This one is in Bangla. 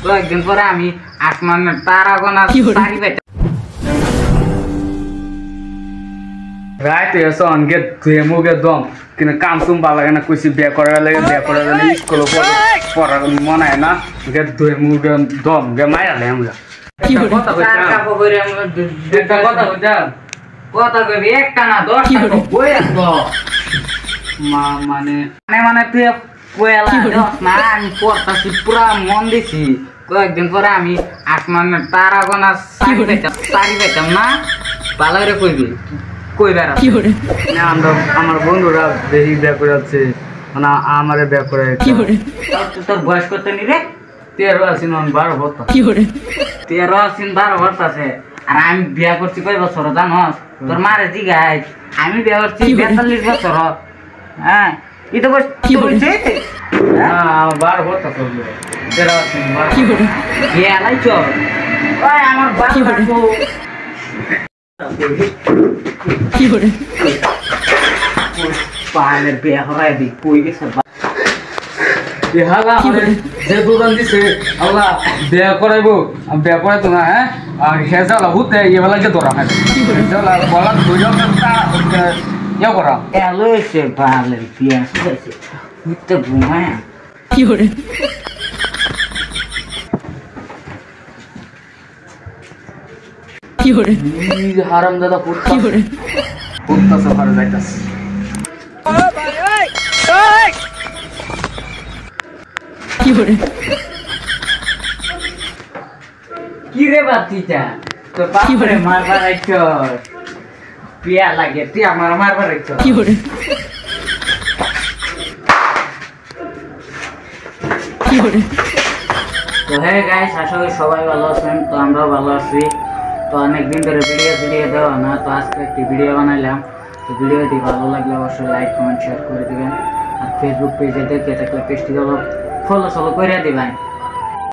কয়েকদিন পরে আমি আসমানের তারা গোনা পারি পেতে রাইতে এসে অনগে ধুয়ে মুগে দম কিন্তু কাম তুম ভালো লাগে না কইছি বিয়ে করার লাগে স্কুলে পড়ার মনে হয় না গে ধুয়ে মুগে দম গে মায়া লে আমরা কথা কইবি একটা না 10টা বই আসতো মানে মানে তুই কয়লা না আমি পড়তাছি পুরা মন দিছি কয়েকদিন পরে আমি আসমানের তারা গোনা পারি পেতাম না ভালো করে কইবি কই বেড়া না আমরা আমার বন্ধুরা বেশি বিয়ে করে যাচ্ছে মানে আমারে বিয়ে করে তোর বয়স কত নি রে 13 আছিন 12 বছর 13 আছিন 12 বছর আছে আর আমি বিয়ে করছি কয় বছর জানোস তোর মারে জিগাই আমি বিয়ে করছি 42 বছর হ্যাঁ এটা বস কি বলছিস হ্যাঁ 12 বছর চলবে 13 আছিন 12 কি আলাই চল ওই আমার বাবা কি করে পালে বিয়ে হরাই দি কই গেছে বিহালা যে দুরান দিছে আল্লাহ বিয়ে করাইবো আমি বিয়ে করাই তো না হ্যাঁ আর হেজালা হুতে এবেলা যে ধরা হয় হেজালা বলা দুইজন তা ইয়া করা এলো এসে পালে বিয়ে হইছে হুতে ঘুমায় কি করে কি করে হারাম দাদা কি করে পুত্তা সফরে যাইতাস ও ভাই ওই ওই কি করে কি রে বাতিটা তো বাপরে মারবার আইছো পিয়া লাগে তুই আমার মারবার আইছো কি করে কি করে তো হ্যাঁ গাইস আশা করি সবাই ভালো আছেন তো আমরাও ভালো আছি তো অনেকদিন ধরে ভিডিও দেওয়া না তো আজকে একটি ভিডিও বানাইলাম তো ভিডিওটি ভালো লাগলে অবশ্যই লাইক কমেন্ট শেয়ার করে দিবেন আর ফেসবুক পেজে দেখে থাকলে পেজটি ফলো করে দিবেন।